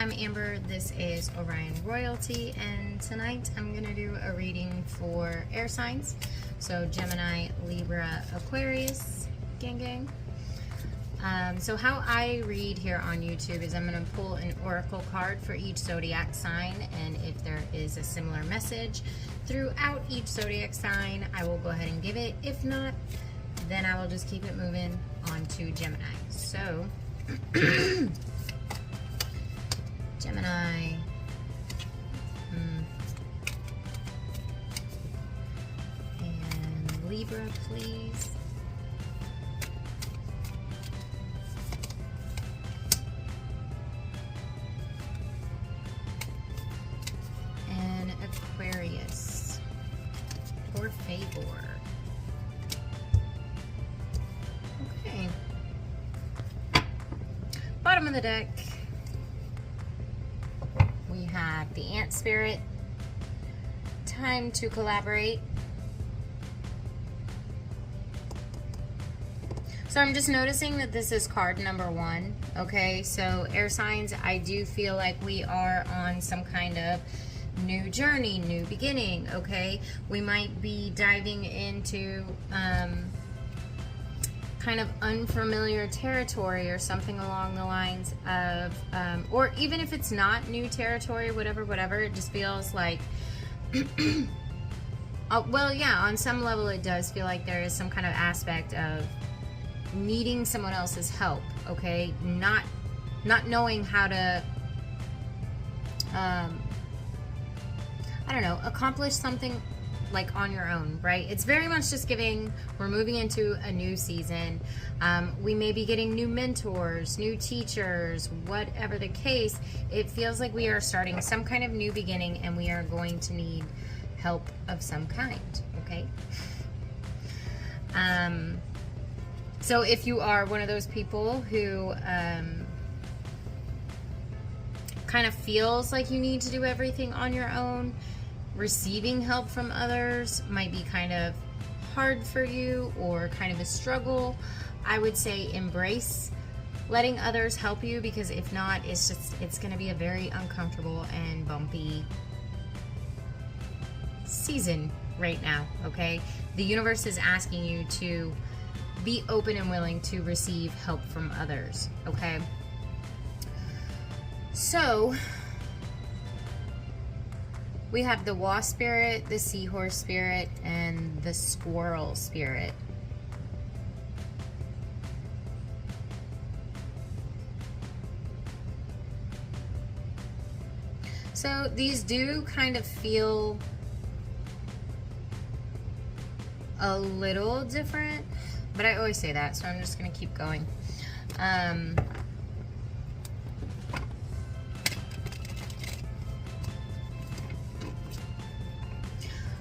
I'm Amber, this is Orion Royalty, and tonight I'm going to do a reading for air signs. So Gemini, Libra, Aquarius, gang gang. So how I read here on YouTube is I'm going to pull an oracle card for each zodiac sign, and if there is a similar message throughout each zodiac sign, I will go ahead and give it. If not, then I will just keep it moving on to Gemini. So Gemini, and Libra, please. And Aquarius, for favor. Okay. Bottom of the deck. We have the Ant Spirit, time to collaborate. So I'm just noticing that this is card number 1, okay? So air signs, I do feel like we are on some kind of new journey, new beginning, okay? We might be diving into kind of unfamiliar territory or something along the lines of, or even if it's not new territory, whatever, it just feels like, well, yeah, on some level it does feel like there is some kind of aspect of needing someone else's help, okay? Not knowing how to, I don't know, accomplish something like on your own, right? It's very much just giving, we're moving into a new season. We may be getting new mentors, new teachers, whatever the case. It feels like we are starting some kind of new beginning and we are going to need help of some kind, okay? So if you are one of those people who kind of feels like you need to do everything on your own, receiving help from others might be kind of hard for you or kind of a struggle. I would say embrace letting others help you, because if not, it's going to be a very uncomfortable and bumpy season right now, okay? The universe is asking you to be open and willing to receive help from others, okay? So we have the wasp spirit, the seahorse spirit, and the squirrel spirit. So these do kind of feel a little different, but I always say that, so I'm just going to keep going.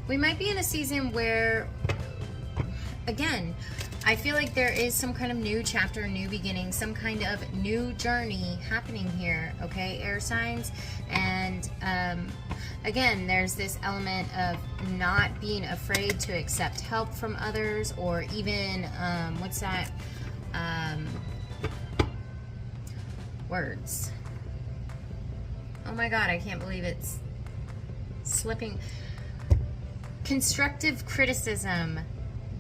We might be in a season where, again, I feel like there is some kind of new chapter, new beginning, some kind of new journey happening here, okay, air signs? And again, there's this element of not being afraid to accept help from others, or even, what's that, words. Oh my God, I can't believe it's slipping. Constructive criticism.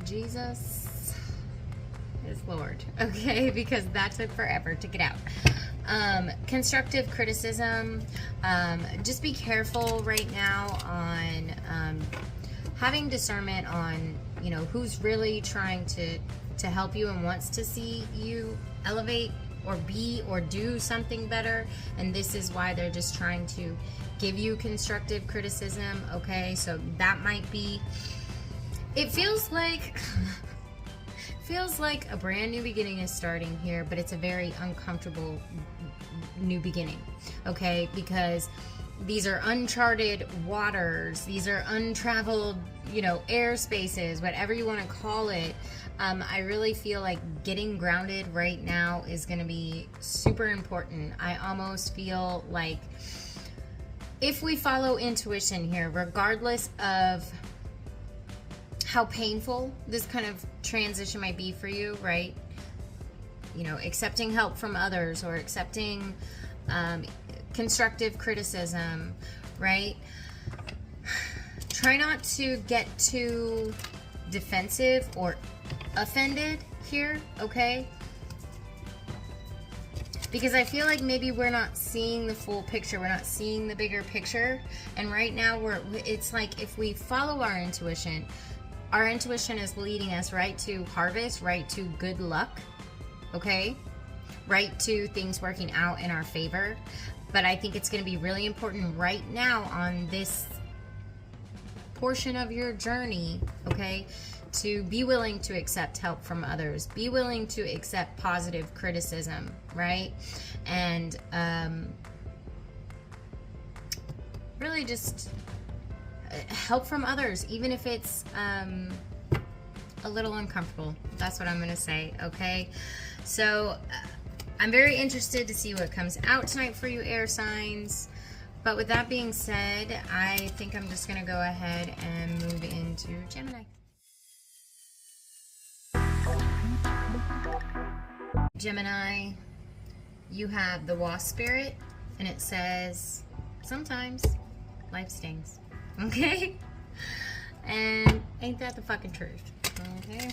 Jesus is Lord, okay? Because that took forever to get out. Constructive criticism. Just be careful right now on having discernment on, you know, who's really trying to help you and wants to see you elevate or be or do something better, and this is why they're just trying to give you constructive criticism, okay? So that might be, it feels like a brand new beginning is starting here, but it's a very uncomfortable new beginning, okay? Because these are uncharted waters, these are untraveled, you know, airspaces, whatever you want to call it. I really feel like getting grounded right now is going to be super important. I almost feel like if we follow intuition here, regardless of how painful this kind of transition might be for you, right? You know, accepting help from others or accepting constructive criticism, right? Try not to get too defensive or offended here, okay? Because I feel like maybe we're not seeing the full picture. We're not seeing the bigger picture. And right now it's like if we follow our intuition is leading us right to harvest, right to good luck, okay? Right to things working out in our favor. But I think it's going to be really important right now on this portion of your journey, okay, to be willing to accept help from others, be willing to accept positive criticism, right? And really just help from others, even if it's a little uncomfortable. That's what I'm going to say, okay? So I'm very interested to see what comes out tonight for you, air signs. But with that being said, I think I'm just going to go ahead and move into Gemini. Gemini, you have the Wasp spirit, and it says, sometimes life stings, okay? And ain't that the fucking truth, okay?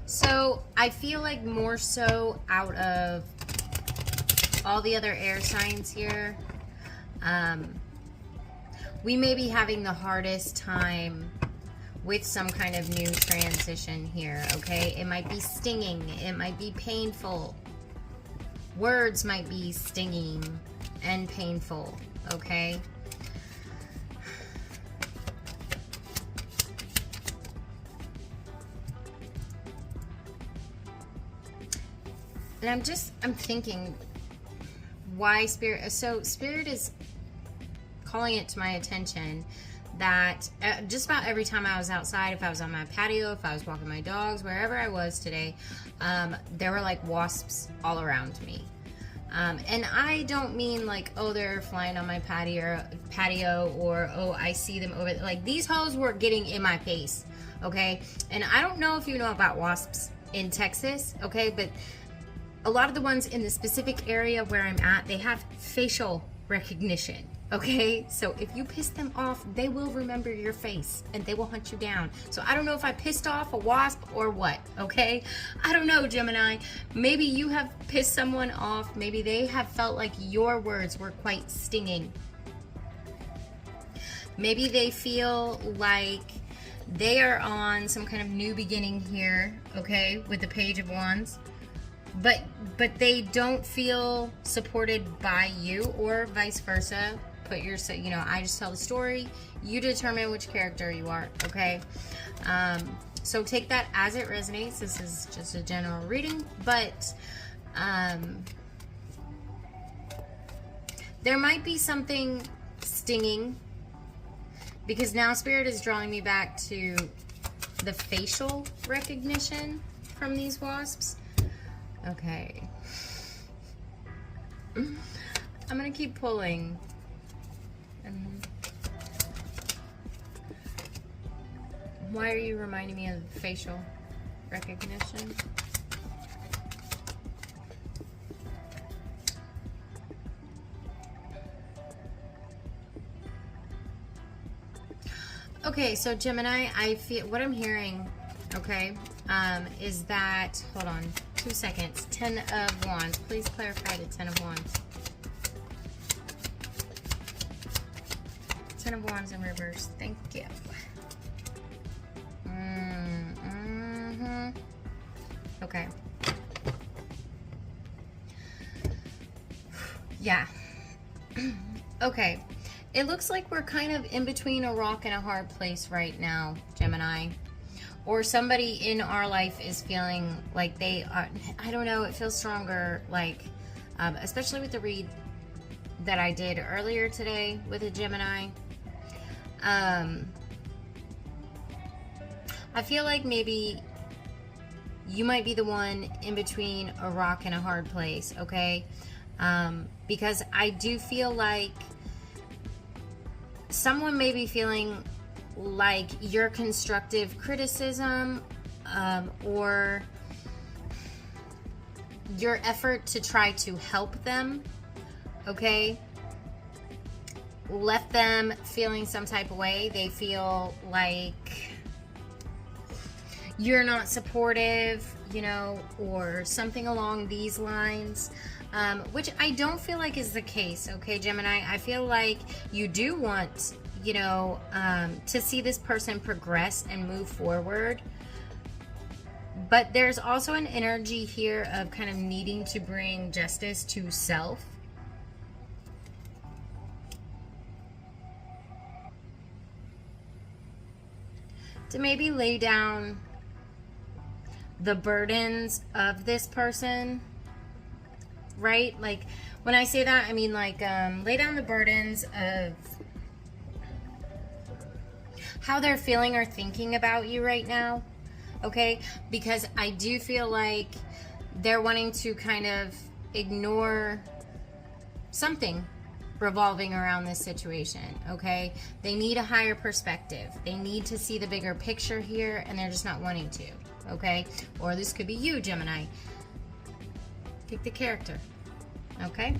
So I feel like more so out of all the other air signs here, we may be having the hardest time with some kind of new transition here, okay? It might be stinging, it might be painful. Words might be stinging and painful, okay? And I'm thinking, why Spirit? So Spirit is calling it to my attention that just about every time I was outside, if I was on my patio, if I was walking my dogs, wherever I was today, there were like wasps all around me. And I don't mean like, oh, they're flying on my patio, or oh, I see them over. Like, these hoes were getting in my face, okay? And I don't know if you know about wasps in Texas, okay? But a lot of the ones in the specific area where I'm at, they have facial recognition, okay? So if you piss them off, they will remember your face and they will hunt you down. So I don't know if I pissed off a wasp or what, okay? I don't know, Gemini. Maybe you have pissed someone off. Maybe they have felt like your words were quite stinging. Maybe they feel like they are on some kind of new beginning here, okay, with the Page of Wands. But they don't feel supported by you, or vice versa. I just tell the story. You determine which character you are, okay? So take that as it resonates. This is just a general reading, but there might be something stinging, because now Spirit is drawing me back to the facial recognition from these wasps. Okay. I'm gonna keep pulling. Why are you reminding me of facial recognition? Okay, so Gemini, I feel what I'm hearing, okay, is that, hold on 2 seconds, 10 of Wands. Please clarify the 10 of Wands. 10 of Wands in reverse. Thank you. Okay. Yeah. Okay. It looks like we're kind of in between a rock and a hard place right now, Gemini. Or somebody in our life is feeling like they are, I don't know, it feels stronger, like, especially with the read that I did earlier today with a Gemini. I feel like maybe you might be the one in between a rock and a hard place, okay? Because I do feel like someone may be feeling like your constructive criticism, or your effort to try to help them, okay, left them feeling some type of way. They feel like you're not supportive, you know, or something along these lines, which I don't feel like is the case, okay, Gemini? I feel like you do want, you know, to see this person progress and move forward. But there's also an energy here of kind of needing to bring justice to self. To maybe lay down the burdens of this person, right? Like, when I say that, I mean like lay down the burdens of how they're feeling or thinking about you right now. Okay, because I do feel like they're wanting to kind of ignore something revolving around this situation, okay? They need a higher perspective. They need to see the bigger picture here, and they're just not wanting to, okay? Or this could be you, Gemini. Pick the character, okay?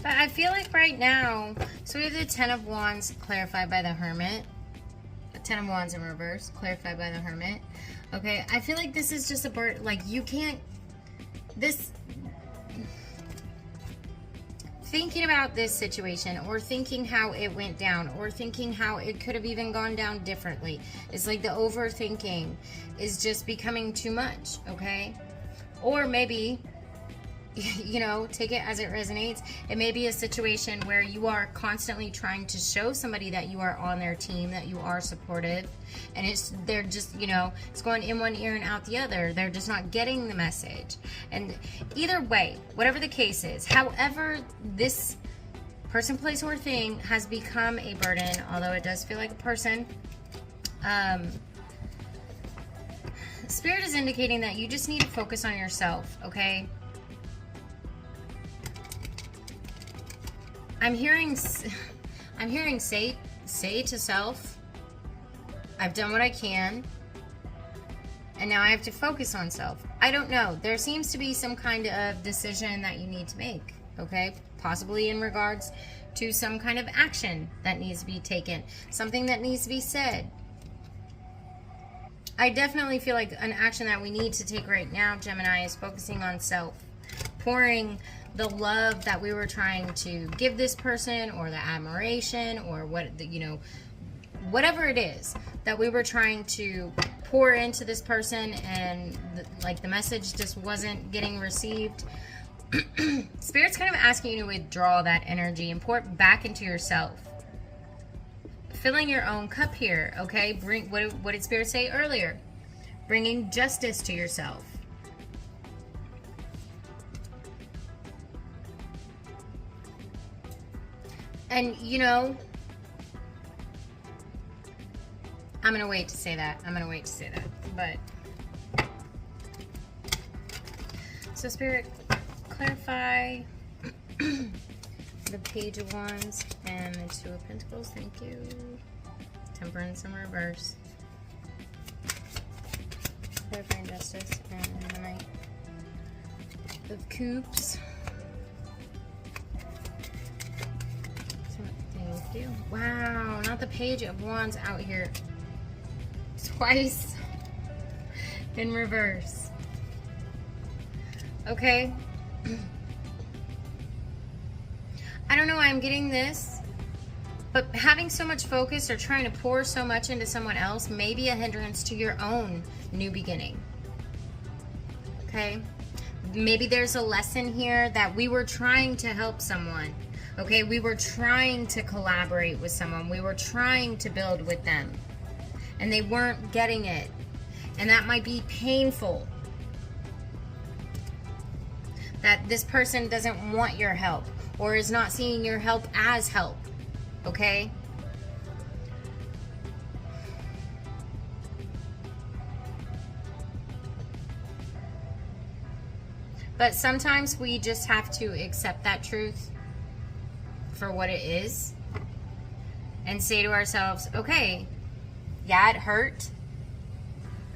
But I feel like right now, so we have the Ten of Wands clarified by the Hermit. The Ten of Wands in reverse, clarified by the Hermit. Okay, I feel like this is just a bird, like you can't, this, thinking about this situation or thinking how it went down or thinking how it could have even gone down differently. It's like the overthinking is just becoming too much, okay? Or maybe, you know, take it as it resonates. It may be a situation where you are constantly trying to show somebody that you are on their team, that you are supportive, and they're just, you know, it's going in one ear and out the other. They're just not getting the message. And either way, whatever the case is, however this person, place, or thing has become a burden, although it does feel like a person, Spirit is indicating that you just need to focus on yourself, okay? I'm hearing say to self, I've done what I can, and now I have to focus on self. I don't know. There seems to be some kind of decision that you need to make, okay? Possibly in regards to some kind of action that needs to be taken, something that needs to be said. I definitely feel like an action that we need to take right now, Gemini, is focusing on self, pouring the love that we were trying to give this person, or the admiration, or what, you know, whatever it is that we were trying to pour into this person, and like the message just wasn't getting received. Spirit's kind of asking you to withdraw that energy and pour it back into yourself, filling your own cup here, okay? Bring what did Spirit say earlier? Bringing justice to yourself. And, you know, I'm going to wait to say that. But, so Spirit, clarify the Page of Wands and the Two of Pentacles. Thank you. Temperance in reverse. Clarifying Justice and the Knight of Cups. Thank you. Wow, not the Page of Wands out here twice in reverse. Okay. I don't know why I'm getting this, but having so much focus or trying to pour so much into someone else may be a hindrance to your own new beginning. Okay? Maybe there's a lesson here that we were trying to help someone. Okay, we were trying to collaborate with someone. We were trying to build with them. And they weren't getting it. And that might be painful. That this person doesn't want your help, or is not seeing your help as help. Okay? But sometimes we just have to accept that truth for what it is. and say to ourselves, okay, yeah, it hurt,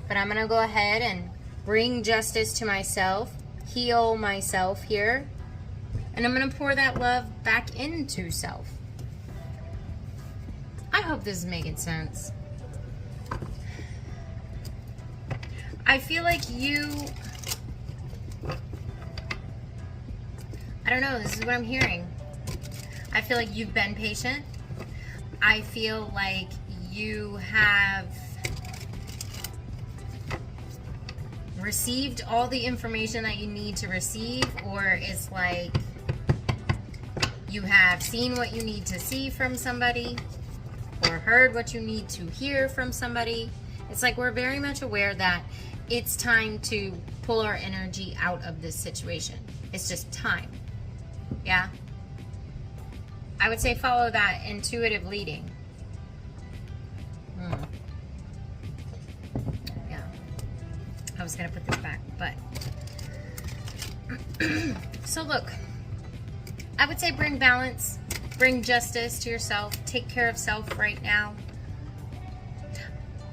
but I'm going to go ahead and bring justice to myself, heal myself here, and I'm going to pour that love back into self. I hope this is making sense. I feel like I don't know, this is what I'm hearing. I feel like you've been patient. I feel like you have received all the information that you need to receive, or it's like you have seen what you need to see from somebody, or heard what you need to hear from somebody. It's like we're very much aware that it's time to pull our energy out of this situation. It's just time. Yeah? I would say follow that intuitive leading. Yeah. I was going to put this back, but... So look, I would say bring balance, bring justice to yourself, take care of self right now.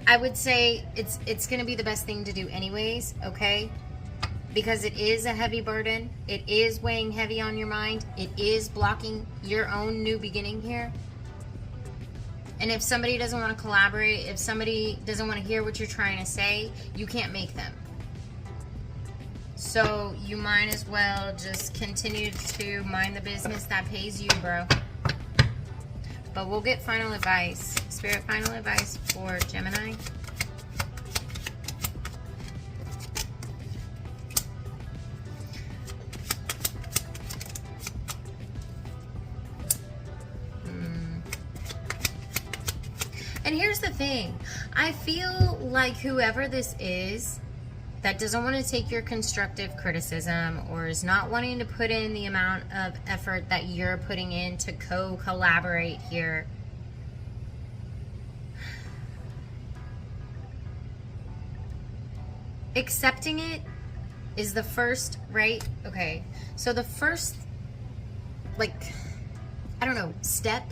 I would say it's going to be the best thing to do anyways, okay? Because it is a heavy burden. It is weighing heavy on your mind. It is blocking your own new beginning here. And if somebody doesn't want to collaborate, if somebody doesn't want to hear what you're trying to say, you can't make them. So you might as well just continue to mind the business that pays you, bro. But we'll get final advice. Spirit, final advice for Gemini. And here's the thing. I feel like whoever this is that doesn't want to take your constructive criticism, or is not wanting to put in the amount of effort that you're putting in to co-collaborate here, accepting it is the first, right? Okay, so the first, like, I don't know, step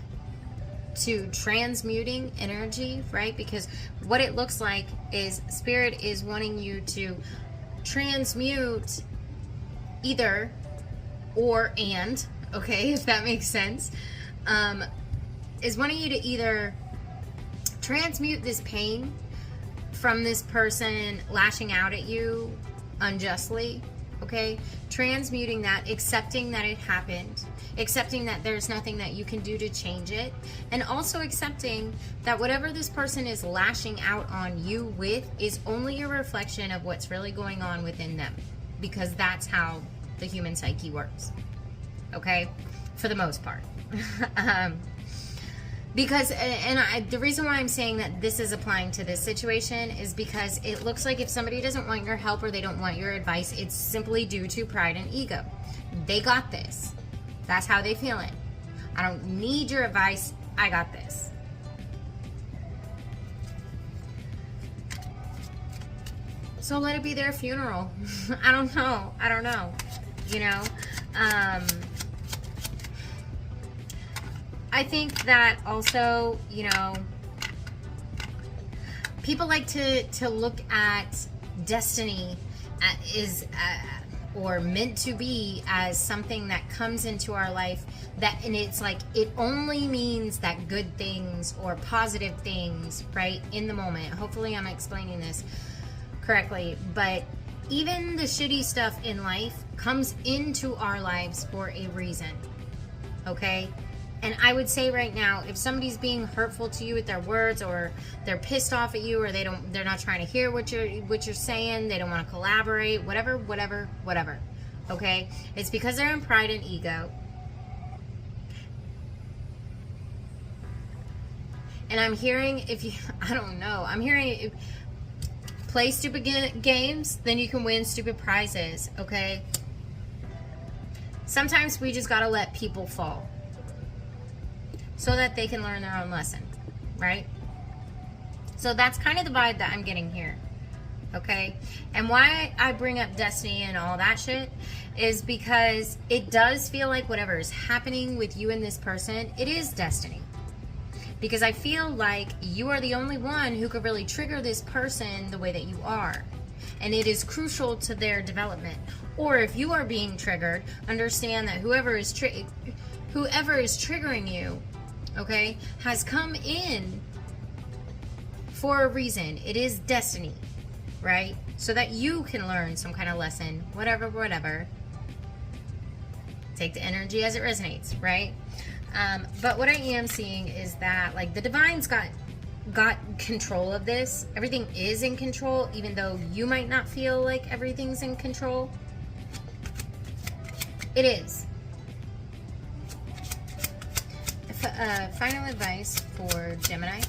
to transmuting energy, right? Because what it looks like is Spirit is wanting you to transmute either or and, okay, if that makes sense, is wanting you to either transmute this pain from this person lashing out at you unjustly, okay? Transmuting that, accepting that it happened, accepting that there's nothing that you can do to change it, and also accepting that whatever this person is lashing out on you with is only a reflection of what's really going on within them, because that's how the human psyche works, okay? For the most part. Because, the reason why I'm saying that this is applying to this situation is because it looks like if somebody doesn't want your help or they don't want your advice, it's simply due to pride and ego. They got this. That's how they feel it. I don't need your advice. I got this. So let it be their funeral. I don't know. You know? I think that also, you know, people like to look at destiny or meant to be as something that comes into our life and it's like it only means that good things or positive things, right, in the moment. Hopefully I'm explaining this correctly, but even the shitty stuff in life comes into our lives for a reason, okay? And I would say right now, if somebody's being hurtful to you with their words, or they're pissed off at you, or they're not trying to hear what you're saying, they don't want to collaborate, whatever, okay? It's because they're in pride and ego. And I'm hearing, I'm hearing if play stupid games, then you can win stupid prizes, okay? Sometimes we just gotta let people fall, so that they can learn their own lesson, right? So that's kind of the vibe that I'm getting here, okay? And why I bring up destiny and all that shit is because it does feel like whatever is happening with you and this person, it is destiny. because I feel like you are the only one who could really trigger this person the way that you are. And it is crucial to their development. Or if you are being triggered, understand that whoever is triggering you, okay, has come in for a reason. It is destiny, right? So that you can learn some kind of lesson, whatever. Take the energy as it resonates, right? But what I am seeing is that, like, the divine's got control of this. Everything is in control, even though you might not feel like everything's in control. It is. Final advice for Gemini.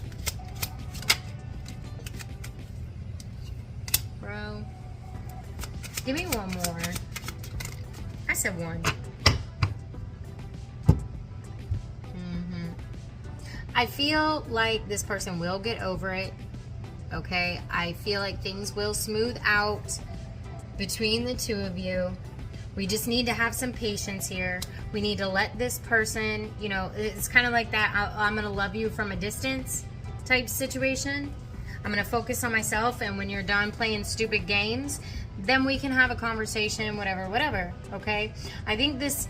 Bro, give me one more. I said one. I feel like this person will get over it, okay? I feel like things will smooth out between the two of you. We just need to have some patience here. We need to let this person, you know, it's kind of like that I'm going to love you from a distance type situation. I'm going to focus on myself, and when you're done playing stupid games, then we can have a conversation, whatever, okay? I think this...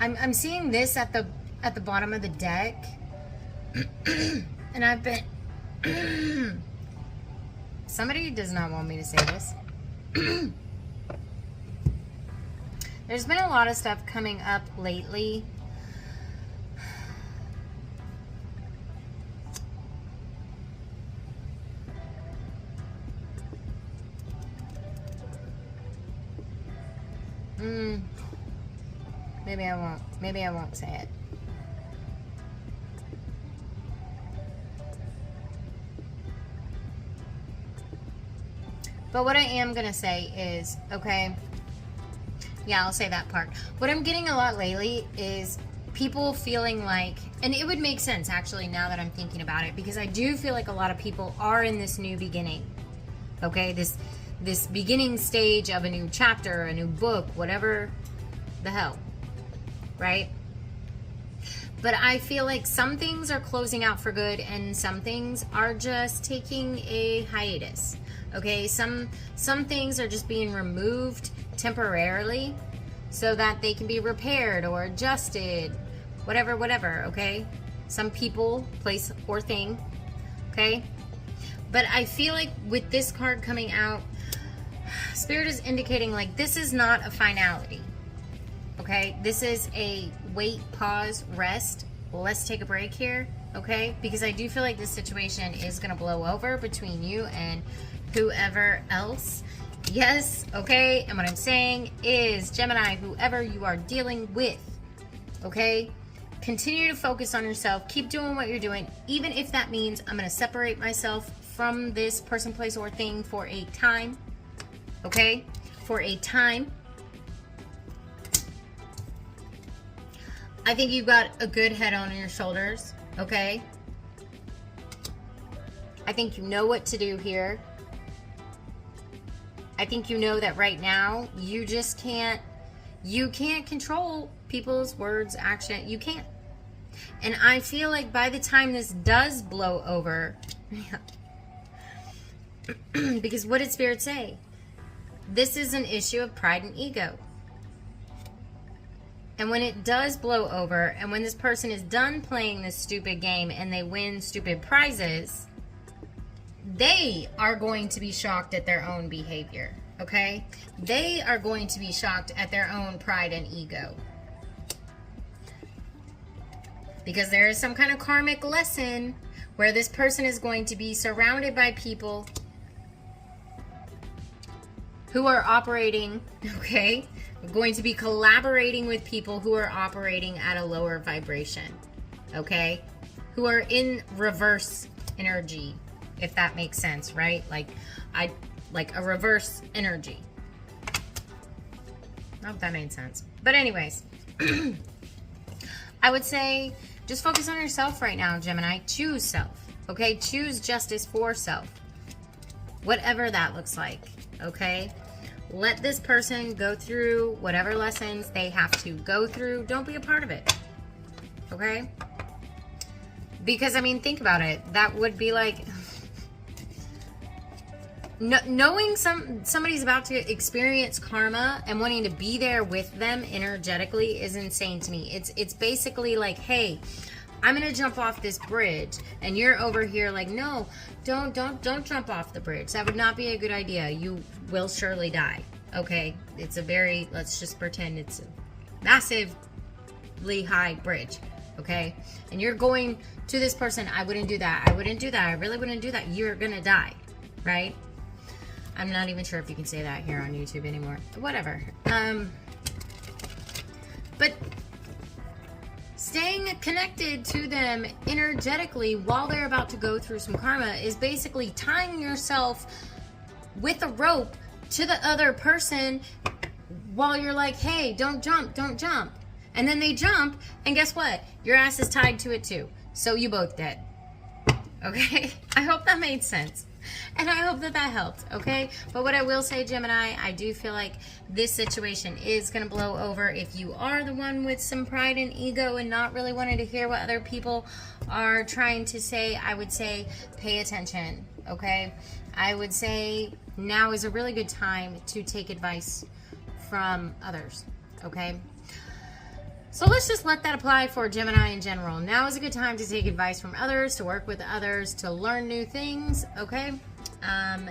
I'm seeing this at the bottom of the deck, and I've been somebody does not want me to say this. There's been a lot of stuff coming up lately. Maybe I won't say it. But what I am going to say is, okay, yeah, I'll say that part. What I'm getting a lot lately is people feeling like, and it would make sense actually now that I'm thinking about it, because I do feel like a lot of people are in this new beginning, okay, this beginning stage of a new chapter, a new book, whatever the hell, right? But I feel like some things are closing out for good and some things are just taking a hiatus, okay? Some things are just being removed temporarily so that they can be repaired or adjusted, whatever, okay? Some people, place, or thing, okay? But I feel like with this card coming out, Spirit is indicating like this is not a finality, okay? This is a wait, pause, rest. Let's take a break here, okay? Because I do feel like this situation is going to blow over between you and whoever else. Yes, okay? And what I'm saying is, Gemini, whoever you are dealing with, okay? Continue to focus on yourself. Keep doing what you're doing, even if that means I'm going to separate myself from this person, place, or thing for a time, okay? For a time. I think you've got a good head on your shoulders, okay? I think you know what to do here. I think you know that right now you just can't control people's words, action. You can't. And I feel like by the time this does blow over, because what did Spirit say? This is an issue of pride and ego. And when it does blow over, and when this person is done playing this stupid game and they win stupid prizes, they are going to be shocked at their own behavior, okay? They are going to be shocked at their own pride and ego. Because there is some kind of karmic lesson where this person is going to be surrounded by people who are operating, okay? Going to be collaborating with people who are operating at a lower vibration, okay? Who are in reverse energy, if that makes sense, right? Like a reverse energy. I hope that made sense. But anyways, I would say just focus on yourself right now, Gemini. Choose self, okay? Choose justice for self. Whatever that looks like, okay? Let this person go through whatever lessons they have to go through. Don't be a part of it. Okay? Because, I mean, think about it. That would be like... knowing somebody's about to experience karma and wanting to be there with them energetically is insane to me. It's basically like, hey, I'm gonna jump off this bridge, and you're over here like, no, don't jump off the bridge. That would not be a good idea. You will surely die. Okay, it's a very, let's just pretend it's a massively high bridge. Okay, and you're going to this person. I wouldn't do that. I wouldn't do that. I really wouldn't do that. You're gonna die, right? I'm not even sure if you can say that here on YouTube anymore. Whatever. But staying connected to them energetically while they're about to go through some karma is basically tying yourself with a rope to the other person while you're like, hey, don't jump, don't jump. And then they jump, and guess what? Your ass is tied to it too. So you both dead. Okay? I hope that made sense. And I hope that that helped, okay? But what I will say, Gemini, I do feel like this situation is going to blow over. If you are the one with some pride and ego and not really wanting to hear what other people are trying to say, I would say pay attention, okay? I would say now is a really good time to take advice from others, okay? So let's just let that apply for Gemini in general. Now is a good time to take advice from others, to work with others, to learn new things, okay? And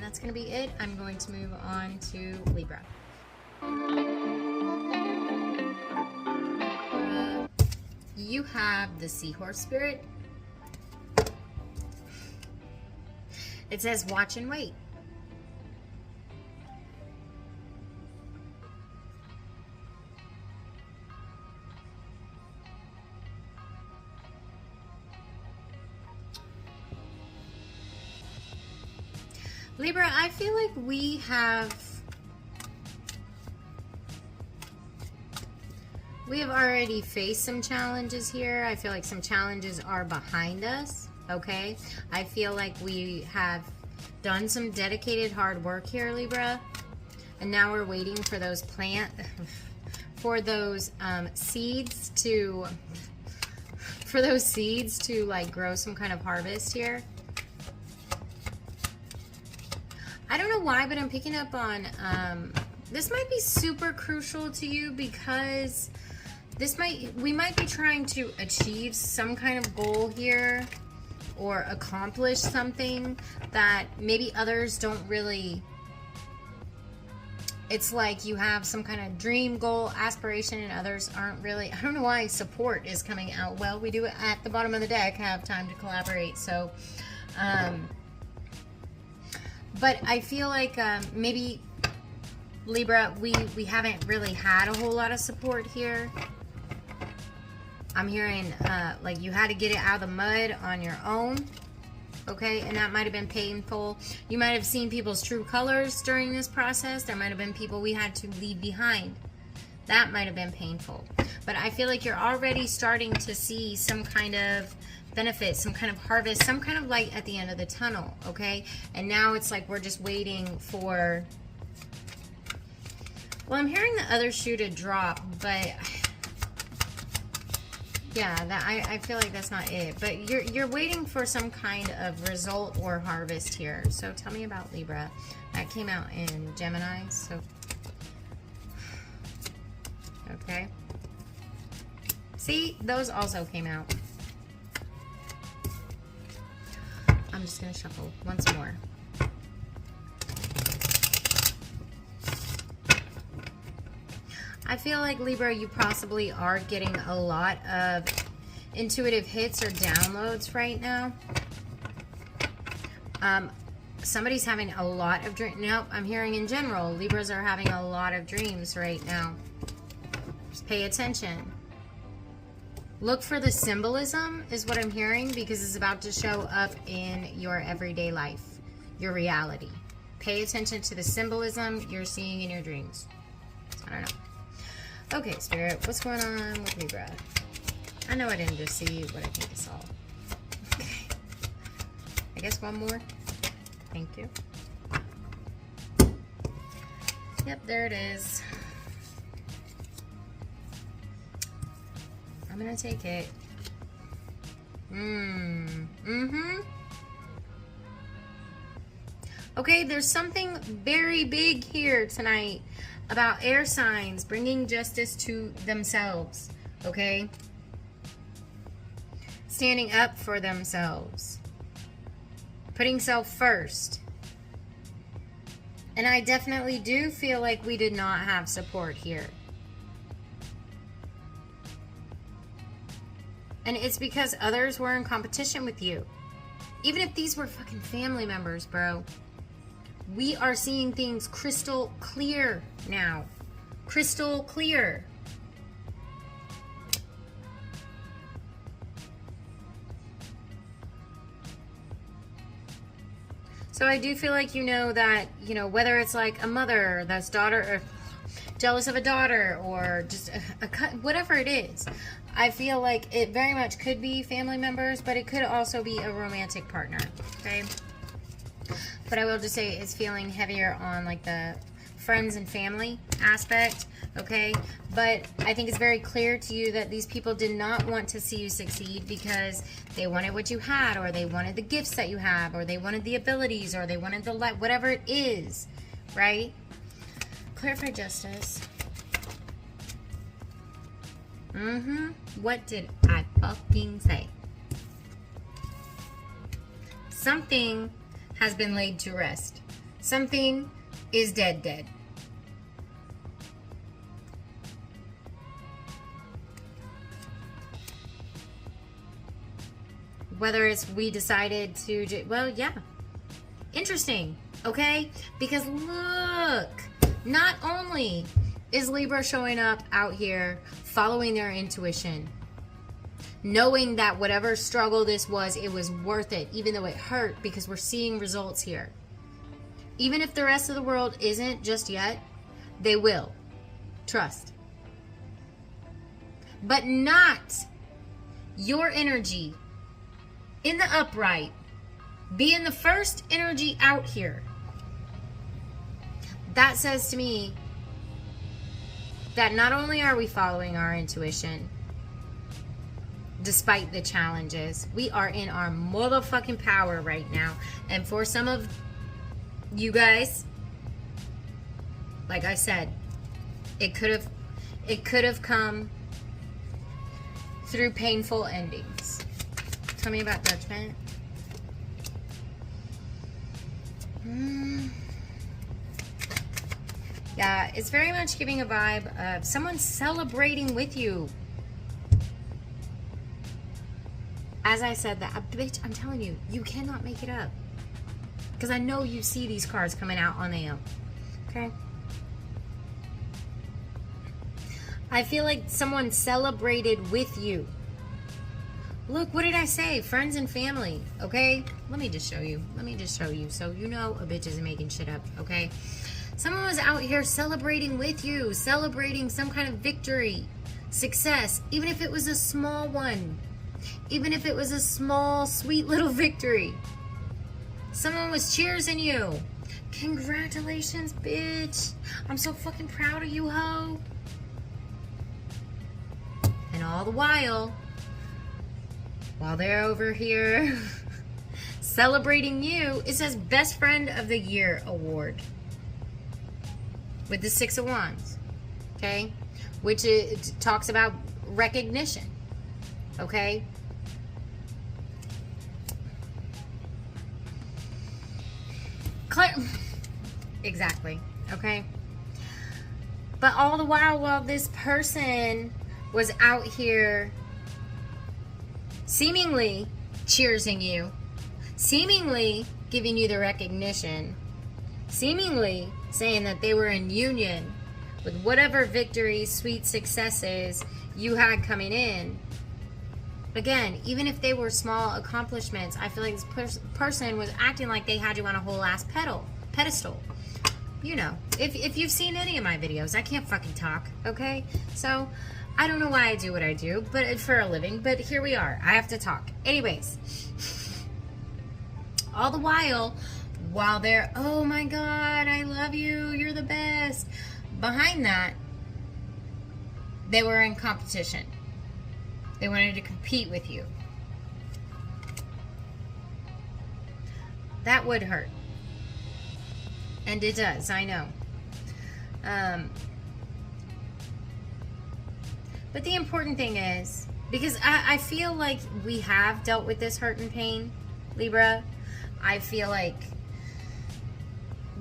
that's going to be it. I'm going to move on to Libra. You have the Seahorse Spirit. It says watch and wait. Libra, I feel like we have already faced some challenges here. I feel like some challenges are behind us, okay? I feel like we have done some dedicated hard work here, Libra, and now we're waiting for those seeds to like grow some kind of harvest here. I don't know why, but I'm picking up on, this might be super crucial to you because we might be trying to achieve some kind of goal here or accomplish something that maybe others don't really, it's like you have some kind of dream, goal, aspiration, and others aren't really, I don't know why support is coming out. Well, we do it at the bottom of the deck, have time to collaborate, so, but I feel like maybe, Libra, we haven't really had a whole lot of support here. I'm hearing like you had to get it out of the mud on your own, okay? And that might have been painful. You might have seen people's true colors during this process. There might have been people we had to leave behind. That might have been painful. But I feel like you're already starting to see some kind of benefit, some kind of harvest, some kind of light at the end of the tunnel, okay? And now it's like we're just waiting for, well, I'm hearing the other shoe to drop, but yeah, that I feel like that's not it. But you're waiting for some kind of result or harvest here. So tell me about Libra. That came out in Gemini, so okay. See, those also came out. I'm just going to shuffle once more. I feel like, Libra, you possibly are getting a lot of intuitive hits or downloads right now. Somebody's having a lot of dreams. Nope, I'm hearing in general, Libras are having a lot of dreams right now. Just pay attention. Look for the symbolism is what I'm hearing, because it's about to show up in your everyday life, your reality. Pay attention to the symbolism you're seeing in your dreams. I don't know. Okay, Spirit, what's going on with Libra? I know I didn't just see what I think I saw. Okay. I guess one more. Thank you. Yep, there it is. I'm gonna take it. Okay, there's something very big here tonight about air signs bringing justice to themselves, okay? Standing up for themselves. Putting self first. And I definitely do feel like we did not have support here. And it's because others were in competition with you. Even if these were fucking family members, bro. We are seeing things crystal clear now. Crystal clear. So I do feel like, you know, that, you know, whether it's like a mother that's daughter or jealous of a daughter or just whatever it is, I feel like it very much could be family members, but it could also be a romantic partner, okay? But I will just say it's feeling heavier on like the friends and family aspect, okay? But I think it's very clear to you that these people did not want to see you succeed because they wanted what you had, or they wanted the gifts that you have, or they wanted the abilities, or they wanted the whatever it is, right? Clarify justice. What did I fucking say? Something has been laid to rest. Something is dead. Whether it's we decided to, well, yeah. Interesting, okay? Because look, not only is Libra showing up out here following their intuition, knowing that whatever struggle this was, it was worth it, even though it hurt, because we're seeing results here. Even if the rest of the world isn't just yet, they will. Trust. But not your energy in the upright, being the first energy out here. That says to me that not only are we following our intuition, despite the challenges, we are in our motherfucking power right now. And for some of you guys, like I said, it could have come through painful endings. Tell me about judgment. Yeah, it's very much giving a vibe of someone celebrating with you. As I said that, bitch, I'm telling you, you cannot make it up. Because I know you see these cards coming out on them. Okay? I feel like someone celebrated with you. Look, what did I say? Friends and family, okay? Let me just show you. So you know a bitch isn't making shit up, okay? Someone was out here celebrating with you, celebrating some kind of victory, success, even if it was a small one. Even if it was a small, sweet little victory. Someone was cheersing you. Congratulations, bitch. I'm so fucking proud of you, ho. And all the while they're over here celebrating you, it says Best Friend of the Year award. With the Six of Wands. Okay? Which it talks about recognition. Okay? Exactly. Okay? But all the while this person was out here seemingly cheersing you, seemingly giving you the recognition, seemingly saying that they were in union with whatever victories, sweet successes you had coming in. Again, even if they were small accomplishments, I feel like this person was acting like they had you on a whole ass pedestal. You know, if you've seen any of my videos, I can't fucking talk, okay? So, I don't know why I do what I do, but for a living, but here we are. I have to talk. Anyways, all the while while they're, oh my God, I love you, you're the best. Behind that, they were in competition. They wanted to compete with you. That would hurt. And it does, I know. But the important thing is, because I feel like we have dealt with this hurt and pain, Libra. I feel like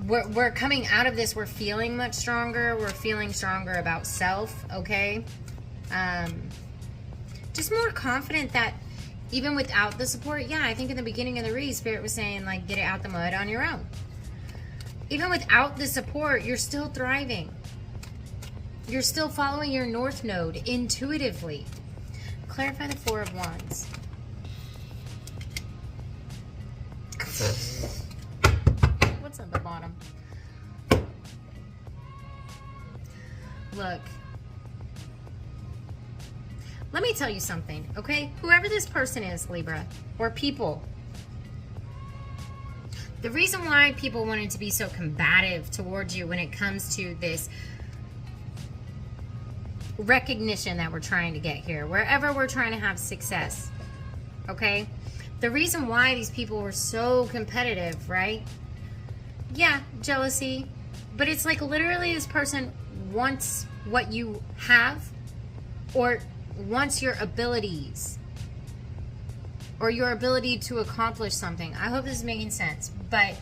we're coming out of this. We're feeling much stronger. We're feeling stronger about self, okay? Just more confident that even without the support, yeah, I think in the beginning of the read, Spirit was saying, like, get it out the mud on your own. Even without the support, you're still thriving. You're still following your North Node intuitively. Clarify the Four of Wands. What's at the bottom? Look. Let me tell you something, okay? Whoever this person is, Libra, or people, the reason why people wanted to be so combative towards you when it comes to this recognition that we're trying to get here, wherever we're trying to have success, okay? The reason why these people were so competitive, right? Yeah, jealousy, but it's like literally this person wants what you have or wants your abilities or your ability to accomplish something. I hope this is making sense, but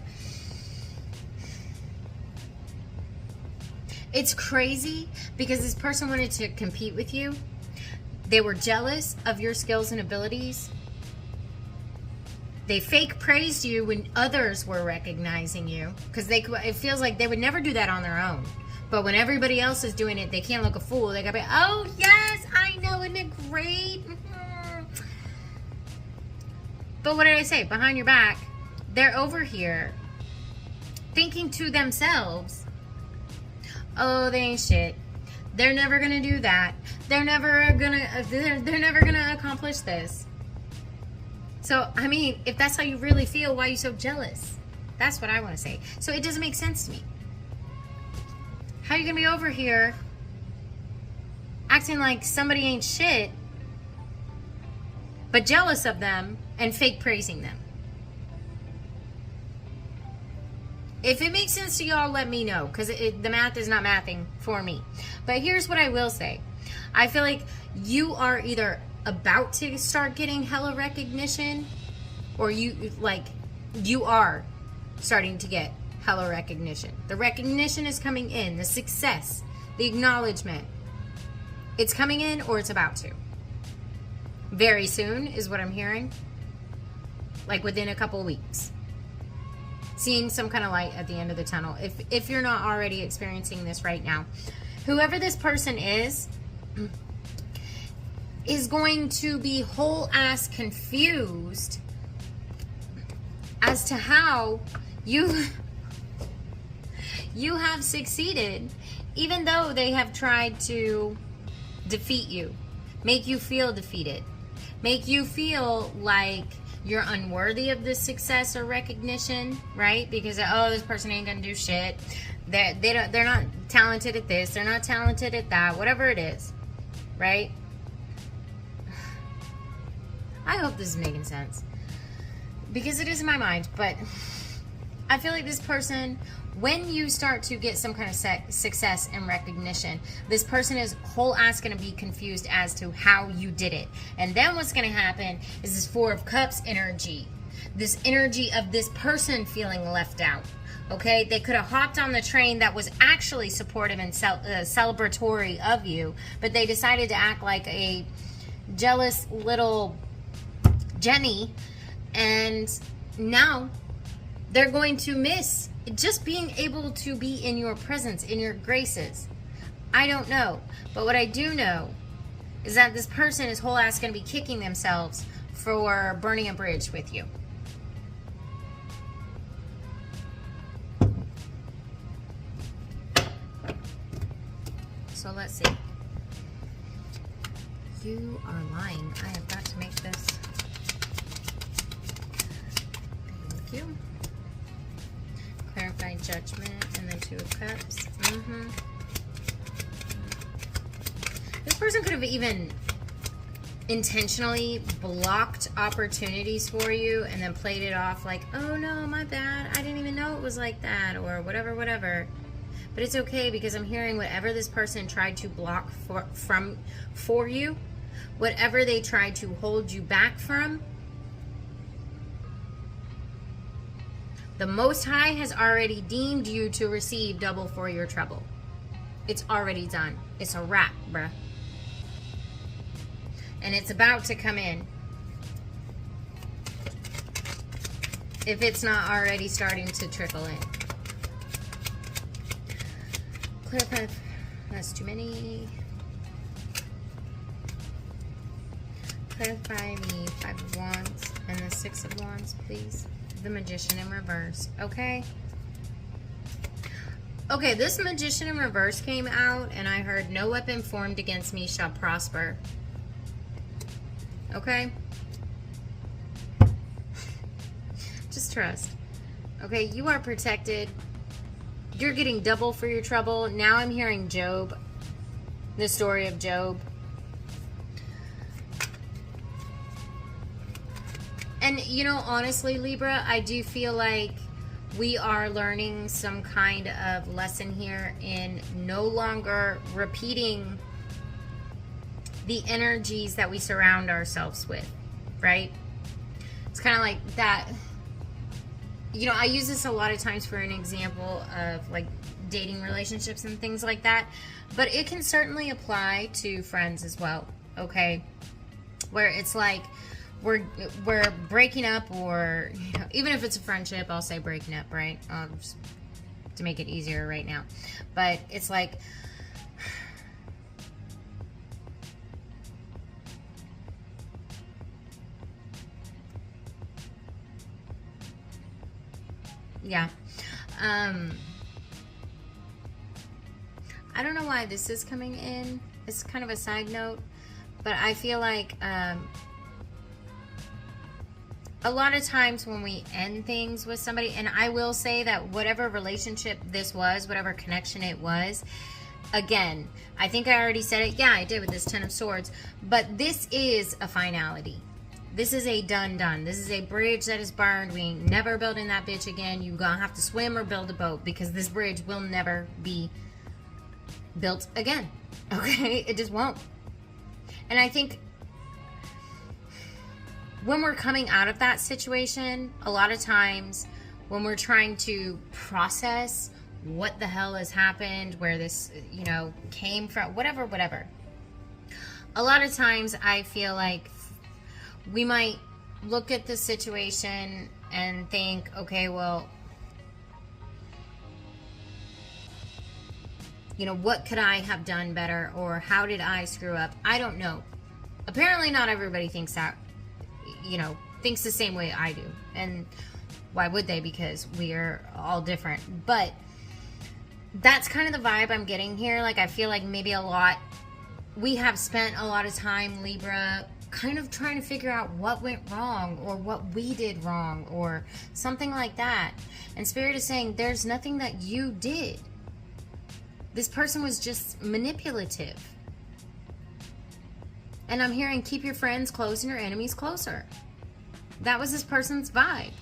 it's crazy because this person wanted to compete with you. They were jealous of your skills and abilities. They fake praised you when others were recognizing you, because it feels like they would never do that on their own. But when everybody else is doing it, they can't look a fool. They gotta be, oh yes, I know, isn't it great? But what did I say? Behind your back, they're over here thinking to themselves, oh, they ain't shit. They're never gonna do that. They're never gonna accomplish this. So, I mean, if that's how you really feel, why are you so jealous? That's what I want to say. So it doesn't make sense to me. How are you gonna be over here acting like somebody ain't shit, but jealous of them and fake praising them? If it makes sense to y'all, let me know, because the math is not mathing for me. But here's what I will say. I feel like you are either about to start getting hella recognition, or you are starting to get hella recognition. The recognition is coming in, the success, the acknowledgement. It's coming in, or it's about to. Very soon is what I'm hearing. Like within a couple weeks. Seeing some kind of light at the end of the tunnel. If you're not already experiencing this right now. Whoever this person is going to be whole ass confused as to how you have succeeded, even though they have tried to defeat you, make you feel defeated, make you feel like you're unworthy of this success or recognition, right? Because, oh, this person ain't gonna do shit. They're not talented at this. They're not talented at that. Whatever it is, right? I hope this is making sense, because it is in my mind. But I feel like this person, when you start to get some kind of success and recognition, this person is whole ass going to be confused as to how you did it. And then what's going to happen is this Four of Cups energy. This energy of this person feeling left out. Okay? They could have hopped on the train that was actually supportive and celebratory of you, but they decided to act like a jealous little Jenny, and now they're going to miss just being able to be in your presence, in your graces. I don't know. But what I do know is that this person is whole ass going to be kicking themselves for burning a bridge with you. So let's see. You are lying. I have got to make this. Thank you. Judgment and the Two of Cups. This person could have even intentionally blocked opportunities for you and then played it off like, oh no, my bad, I didn't even know it was like that, or whatever, whatever. But it's okay, because I'm hearing whatever this person tried to block for you, whatever they tried to hold you back from, the Most High has already deemed you to receive double for your trouble. It's already done. It's a wrap, bruh. And it's about to come in. If it's not already starting to trickle in. Clarify. That's too many. Clarify the Five of Wands and the Six of Wands, please. The Magician in reverse. Okay. Okay, this Magician in reverse came out, and I heard, no weapon formed against me shall prosper. Okay? Just trust. Okay, you are protected. You're getting double for your trouble. Now I'm hearing Job. The story of Job. And, you know, honestly, Libra, I do feel like we are learning some kind of lesson here in no longer repeating the energies that we surround ourselves with, right? It's kind of like that. You know, I use this a lot of times for an example of like dating relationships and things like that, but it can certainly apply to friends as well, okay? Where it's like we're breaking up, or, you know, even if it's a friendship, I'll say breaking up, right? Just to make it easier right now. But it's like, yeah. I don't know why this is coming in. It's kind of a side note, but I feel like a lot of times when we end things with somebody, and I will say that whatever relationship this was, whatever connection it was, again, I think I already said it. Yeah, I did with this Ten of Swords, but this is a finality. This is a done. This is a bridge that is burned. We ain't never building that bitch again. You gonna have to swim or build a boat, because this bridge will never be built again. Okay? It just won't. And I think when we're coming out of that situation, a lot of times when we're trying to process what the hell has happened, where this, you know, came from, whatever. A lot of times I feel like we might look at the situation and think, okay, well, you know, what could I have done better, or how did I screw up? I don't know. Apparently not everybody thinks that, you know, thinks the same way I do. And why would they? Because we are all different. But that's kind of the vibe I'm getting here. Like, I feel like maybe we have spent a lot of time, Libra, kind of trying to figure out what went wrong, or what we did wrong, or something like that. And Spirit is saying there's nothing that you did. This person was just manipulative. And I'm hearing, keep your friends close and your enemies closer. That was this person's vibe.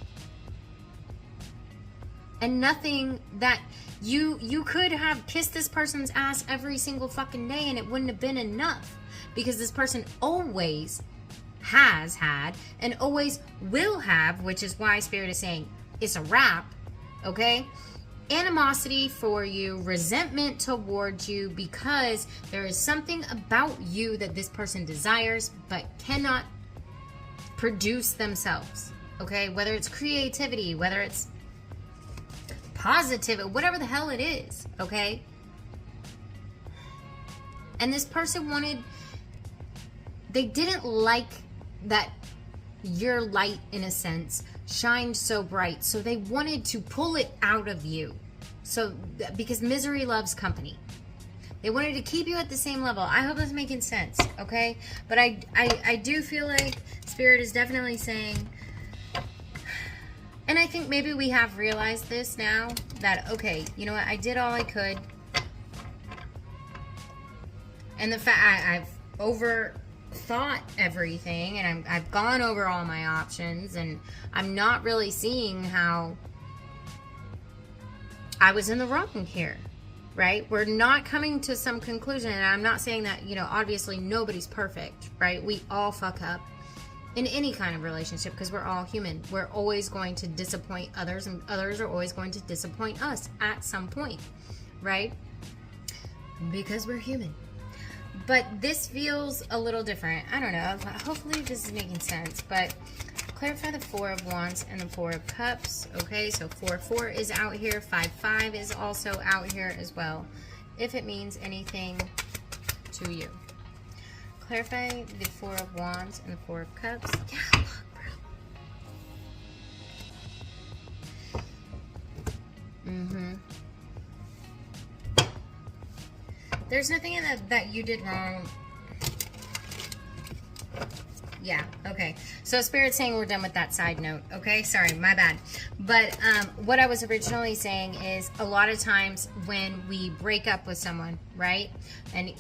And nothing that you could have kissed this person's ass every single fucking day and it wouldn't have been enough. Because this person always has had and always will have, which is why Spirit is saying it's a wrap, okay? Animosity for you, resentment towards you, because there is something about you that this person desires but cannot produce themselves, okay? Whether it's creativity, whether it's positive, whatever the hell it is, okay? And this person they didn't like that your light, in a sense, shined so bright, so they wanted to pull it out of you. So, because misery loves company. They wanted to keep you at the same level. I hope that's making sense, okay? But I do feel like Spirit is definitely saying, And I think maybe we have realized this now, that, okay, you know what, I did all I could. And the fact I've overthought everything, and I've gone over all my options, and I'm not really seeing how I was in the wrong here, right? We're not coming to some conclusion, and I'm not saying that, you know, obviously nobody's perfect, right? We all fuck up in any kind of relationship because we're all human. We're always going to disappoint others, and others are always going to disappoint us at some point, right? Because we're human. But this feels a little different. I don't know. Hopefully this is making sense. But clarify the Four of Wands and the Four of Cups. Okay, so 4-4 is out here. 5-5 is also out here as well. If it means anything to you. Clarify the Four of Wands and the Four of Cups. Yeah, look, bro. There's nothing in that you did wrong. Yeah, okay. So Spirit's saying we're done with that side note, okay? Sorry, my bad. But what I was originally saying is a lot of times when we break up with someone, right? And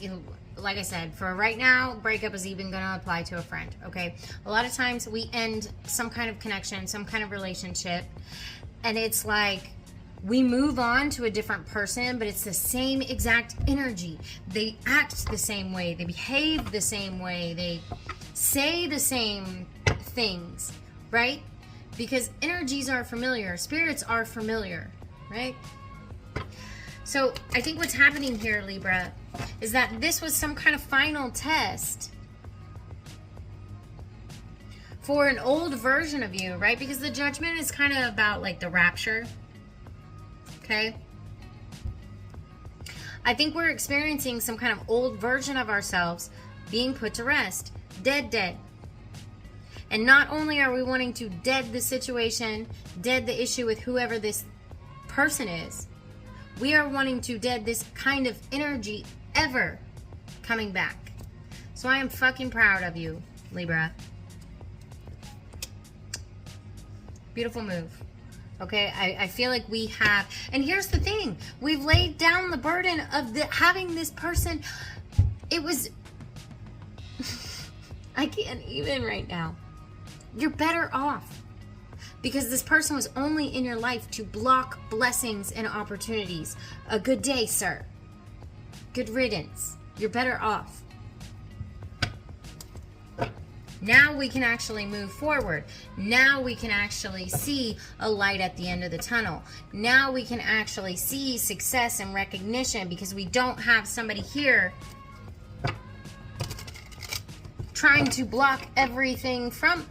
like I said, for right now, breakup is even going to apply to a friend, okay? A lot of times we end some kind of connection, some kind of relationship, and it's like we move on to a different person, but it's the same exact energy. They act the same way. They behave the same way. They say the same things, right? Because energies are familiar. Spirits are familiar, right? So I think what's happening here, Libra, is that this was some kind of final test for an old version of you, right? Because the Judgment is kind of about like the rapture. Okay? I think we're experiencing some kind of old version of ourselves being put to rest. Dead. And not only are we wanting to dead the situation, dead the issue with whoever this person is, we are wanting to dead this kind of energy ever coming back. So I am fucking proud of you, Libra. Beautiful move. Okay, I feel like we have, and here's the thing, we've laid down the burden of having this person. It was, I can't even right now. You're better off because this person was only in your life to block blessings and opportunities. A good day, sir. Good riddance. You're better off. Now we can actually move forward. Now we can actually see a light at the end of the tunnel. Now we can actually see success and recognition because we don't have somebody here trying to block everything from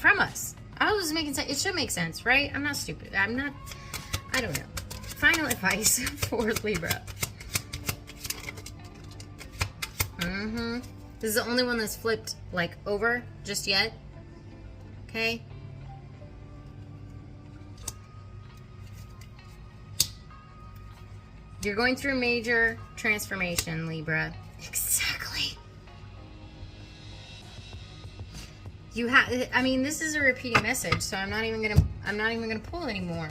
us. I was making sense. It should make sense, right? I'm not stupid. I don't know. Final advice for Libra. This is the only one that's flipped, like, over just yet. Okay? You're going through major transformation, Libra. Exactly. You have, I mean, this is a repeating message, so I'm not even gonna pull anymore.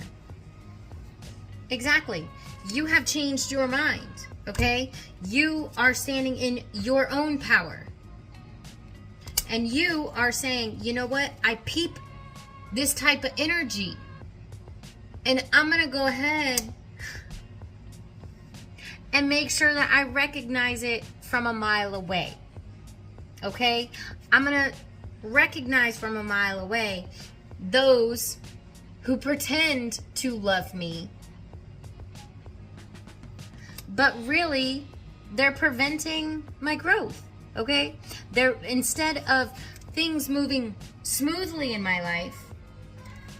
Exactly. You have changed your mind. Okay? You are standing in your own power. And you are saying, you know what? I peep this type of energy. And I'm going to go ahead and make sure that I recognize it from a mile away. Okay? I'm going to recognize from a mile away those who pretend to love me, but really, they're preventing my growth, okay? Instead of things moving smoothly in my life,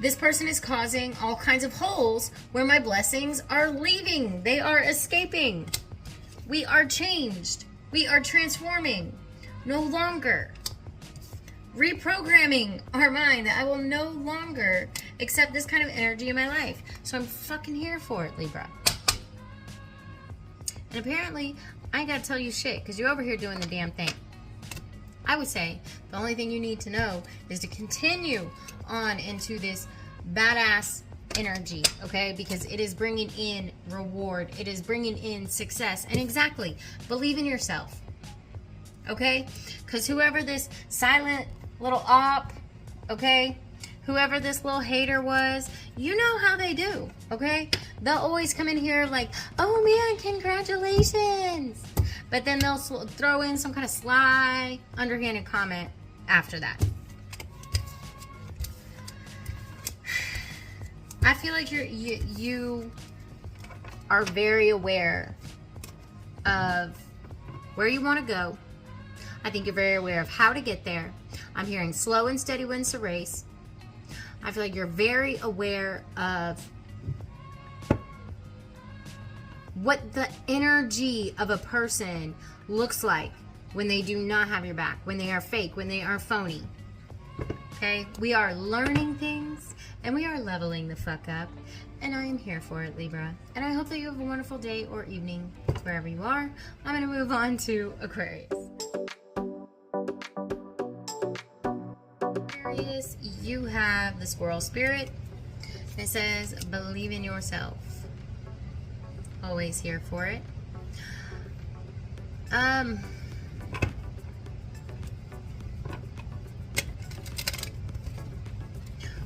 this person is causing all kinds of holes where my blessings are leaving. They are escaping. We are changed. We are transforming. No longer reprogramming our mind that I will no longer accept this kind of energy in my life. So I'm fucking here for it, Libra. And apparently, I ain't gotta tell you shit, because you're over here doing the damn thing. I would say the only thing you need to know is to continue on into this badass energy, okay? Because it is bringing in reward. It is bringing in success. And exactly, believe in yourself, okay? Because whoever this silent little op, okay? Whoever this little hater was, you know how they do, okay? They'll always come in here like, oh man, congratulations. But then they'll throw in some kind of sly, underhanded comment after that. I feel like you are very aware of where you want to go. I think you're very aware of how to get there. I'm hearing slow and steady wins the race. I feel like you're very aware of what the energy of a person looks like when they do not have your back, when they are fake, when they are phony. Okay? We are learning things and we are leveling the fuck up. And I am here for it, Libra. And I hope that you have a wonderful day or evening wherever you are. I'm going to move on to Aquarius. Aquarius, you have the squirrel spirit. It says, believe in yourself. Always here for it.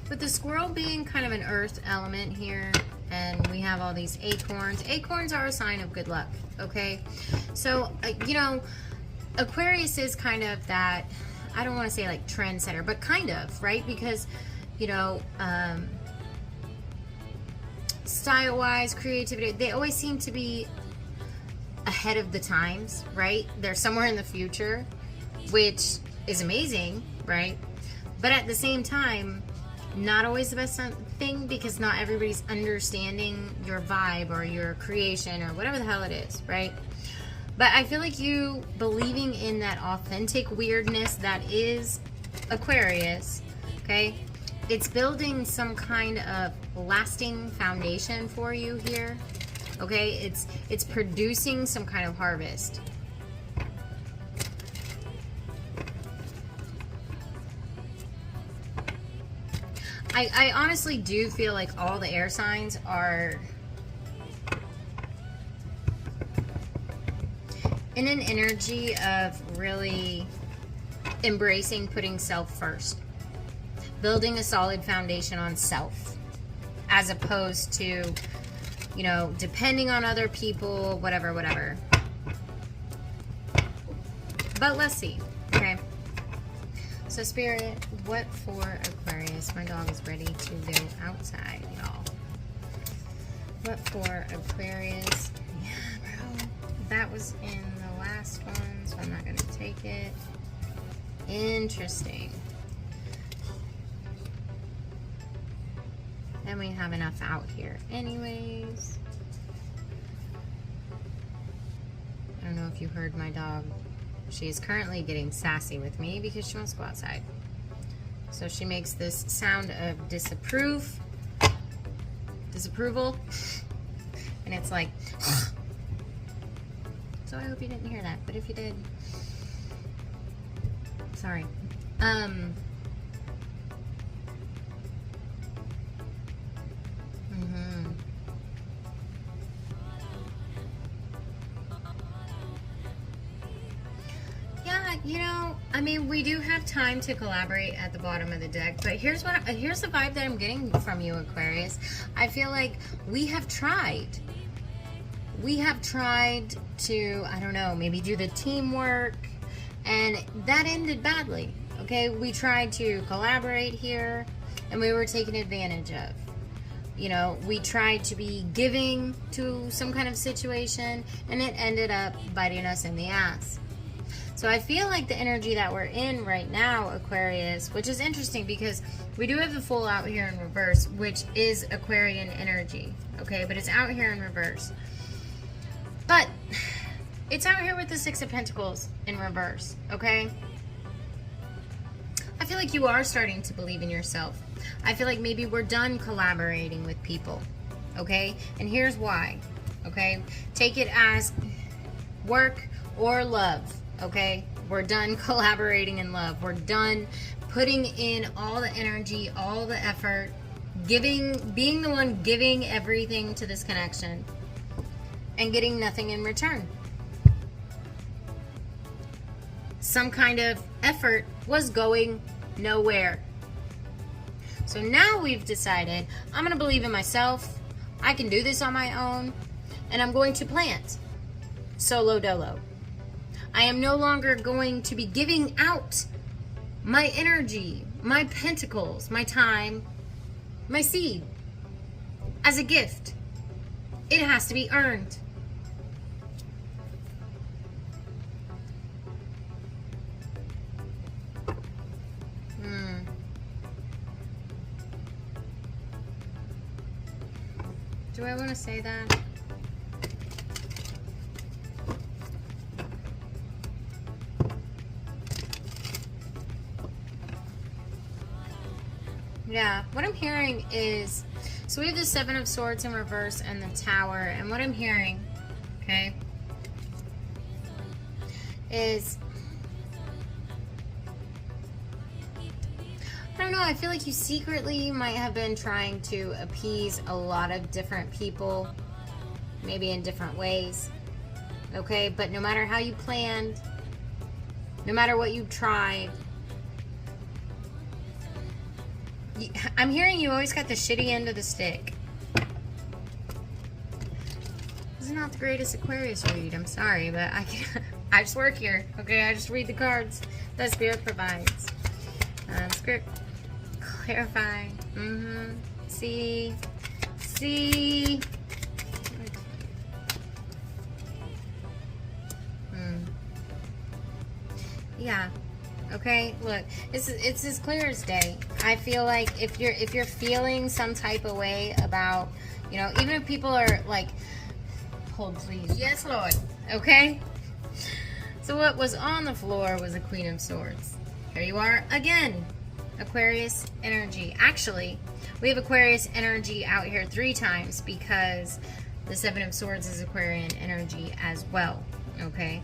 With the squirrel being kind of an earth element here, and we have all these acorns. Acorns are a sign of good luck, okay? So, you know, Aquarius is kind of that, I don't want to say like trendsetter, but kind of, right? Because, you know, style-wise, creativity, they always seem to be ahead of the times, right? They're somewhere in the future, which is amazing, right? But at the same time, not always the best thing, because not everybody's understanding your vibe or your creation or whatever the hell it is, right? But I feel like you believing in that authentic weirdness that is Aquarius, okay? It's building some kind of lasting foundation for you here, okay? It's producing some kind of harvest. I honestly do feel like all the air signs are in an energy of really embracing putting self first. Building a solid foundation on self, as opposed to, you know, depending on other people, whatever. But let's see, okay? So Spirit, what for Aquarius? My dog is ready to go outside, y'all. What for Aquarius? Yeah, bro. That was in the last one, so I'm not going to take it. Interesting. And we have enough out here anyways. I don't know if you heard my dog. She is currently getting sassy with me because she wants to go outside. So she makes this sound of disapproval. And it's like, so I hope you didn't hear that, but if you did, sorry. You know, I mean, we do have time to collaborate at the bottom of the deck, but here's the vibe that I'm getting from you, Aquarius. I feel like we have tried to, I don't know, maybe do the teamwork, and that ended badly, okay? We tried to collaborate here, and we were taken advantage of. You know, we tried to be giving to some kind of situation, and it ended up biting us in the ass. So I feel like the energy that we're in right now, Aquarius, which is interesting because we do have the Fool out here in reverse, which is Aquarian energy, okay? But it's out here in reverse. But it's out here with the Six of Pentacles in reverse, okay? I feel like you are starting to believe in yourself. I feel like maybe we're done collaborating with people, okay? And here's why, okay? Take it as work or love. Okay, we're done collaborating in love. We're done putting in all the energy, all the effort being the one giving everything to this connection and getting nothing in return. Some kind of effort was going nowhere. So now we've decided, I'm going to believe in myself, I can do this on my own, and I'm going to plant solo dolo. I am no longer going to be giving out my energy, my pentacles, my time, my seed as a gift. It has to be earned. Do I want to say that? Yeah, what I'm hearing is, so we have the Seven of Swords in reverse and the Tower, and what I'm hearing, okay, is, I don't know, I feel like you secretly might have been trying to appease a lot of different people, maybe in different ways, okay, but no matter how you planned, no matter what you tried, I'm hearing you always got the shitty end of the stick. This is not the greatest Aquarius read, I'm sorry, but I just work here, okay, I just read the cards that Spirit provides. Spirit, clarify, see, yeah. Okay, look, it's as clear as day. I feel like if you're feeling some type of way about, you know, even if people are like, hold please, yes Lord, okay? So what was on the floor was the Queen of Swords. Here you are again, Aquarius energy. Actually, we have Aquarius energy out here 3 times because the Seven of Swords is Aquarian energy as well, okay?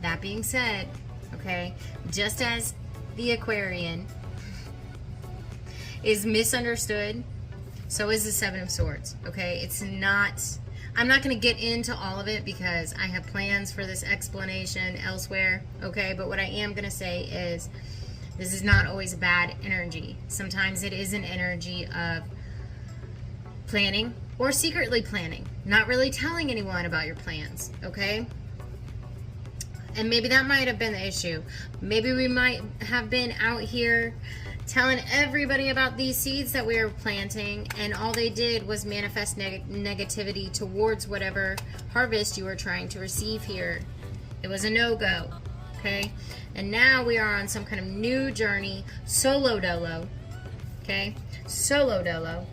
That being said, okay, just as the Aquarian is misunderstood, so is the Seven of Swords, okay? It's not, I'm not going to get into all of it because I have plans for this explanation elsewhere, okay? But what I am going to say is this is not always a bad energy. Sometimes it is an energy of planning or secretly planning, not really telling anyone about your plans, okay? And maybe that might have been the issue. Maybe we might have been out here telling everybody about these seeds that we were planting, and all they did was manifest negativity towards whatever harvest you were trying to receive here. It was a no-go, okay? And now we are on some kind of new journey, solo dolo, okay? Solo dolo.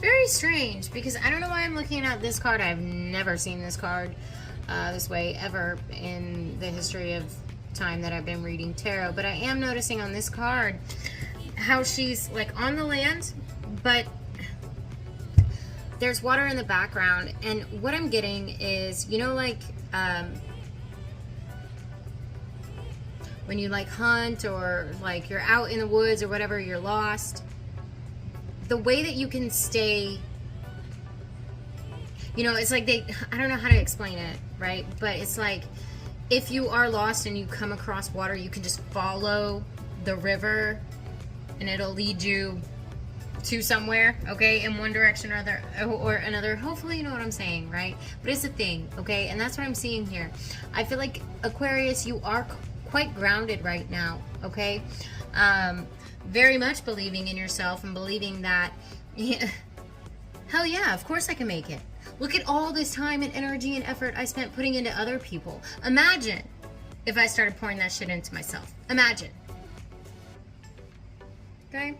Very strange because I don't know why I'm looking at this card. I've never seen this card this way ever in the history of time that I've been reading tarot, but I am noticing on this card how she's like on the land, but there's water in the background, and what I'm getting is, you know, like when you like hunt or like you're out in the woods or whatever, you're lost. The way that you can stay, you know, it's like I don't know how to explain it, right? But it's like if you are lost and you come across water, you can just follow the river and it'll lead you to somewhere, okay, in one direction or another. Hopefully you know what I'm saying, right? But it's a thing, okay? And that's what I'm seeing here. I feel like, Aquarius, you are quite grounded right now, okay? Very much believing in yourself and believing that, hell yeah, of course I can make it. Look at all this time and energy and effort I spent putting into other people. Imagine if I started pouring that shit into myself. Imagine. Okay?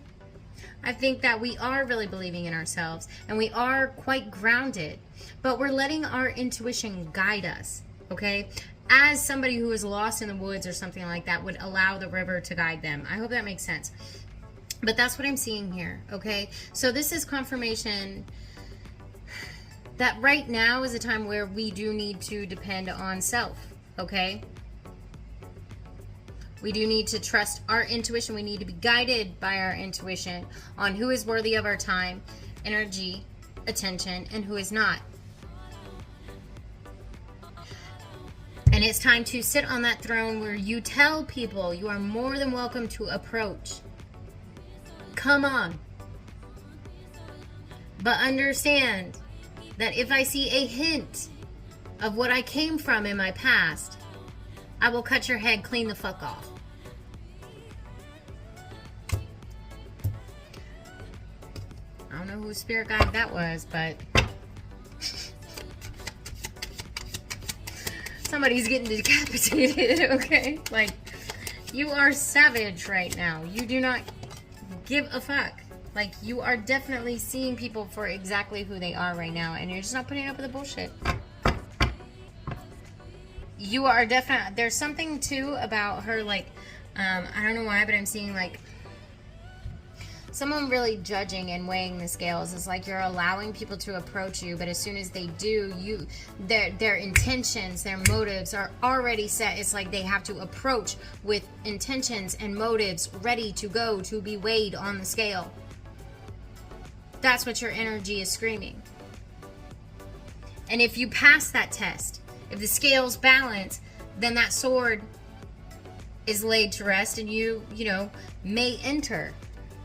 I think that we are really believing in ourselves and we are quite grounded, but we're letting our intuition guide us, okay? As somebody who is lost in the woods or something like that would allow the river to guide them. I hope that makes sense. But that's what I'm seeing here, okay? So this is confirmation that right now is a time where we do need to depend on self, okay? We do need to trust our intuition. We need to be guided by our intuition on who is worthy of our time, energy, attention, and who is not. And it's time to sit on that throne where you tell people you are more than welcome to approach. Come on. But understand that if I see a hint of what I came from in my past, I will cut your head clean the fuck off. I don't know whose spirit guide that was, but somebody's getting decapitated, okay? Like, you are savage right now. You do not give a fuck. Like, you are definitely seeing people for exactly who they are right now, and you're just not putting up with the bullshit. You are definitely, there's something too about her, like, I don't know why, but I'm seeing, like, someone really judging and weighing the scales. Is like you're allowing people to approach you, but as soon as they do, their intentions, their motives are already set. It's like they have to approach with intentions and motives ready to go to be weighed on the scale. That's what your energy is screaming. And if you pass that test, if the scales balance, then that sword is laid to rest, and you know, may enter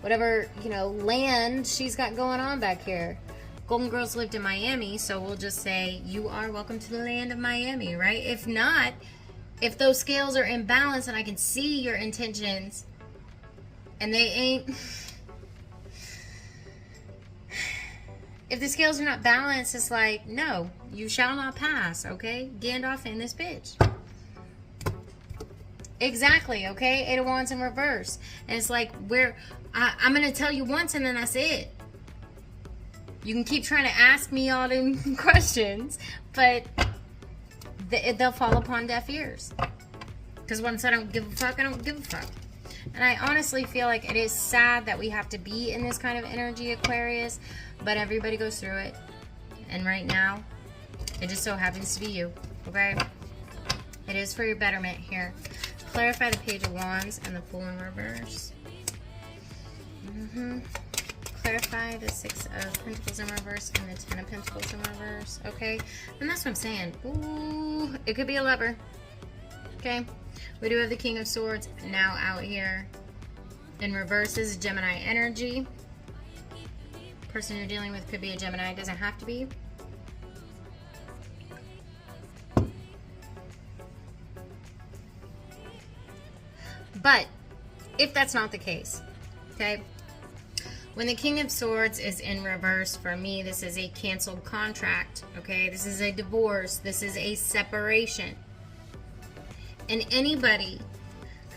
whatever, you know, land she's got going on back here. Golden Girls lived in Miami, so we'll just say you are welcome to the land of Miami, right? If not, if those scales are in balance and I can see your intentions and they ain't, if the scales are not balanced, it's like, no, you shall not pass, okay? Gandalf in this bitch. Exactly, okay? Eight of Wands in reverse. And it's like, I'm going to tell you once and then that's it. You can keep trying to ask me all them questions, but they'll fall upon deaf ears. Because once I don't give a fuck, I don't give a fuck. And I honestly feel like it is sad that we have to be in this kind of energy, Aquarius, but everybody goes through it. And right now, it just so happens to be you, okay? It is for your betterment here. Clarify the Page of Wands and the Fool in reverse. Clarify the Six of Pentacles in reverse and the Ten of Pentacles in reverse. Okay, and that's what I'm saying. Ooh, it could be a lover. Okay, we do have the King of Swords now out here. In reverse is Gemini energy. Person you're dealing with could be a Gemini. It doesn't have to be. But if that's not the case, okay, when the King of Swords is in reverse, for me, this is a canceled contract, okay? This is a divorce. This is a separation. And anybody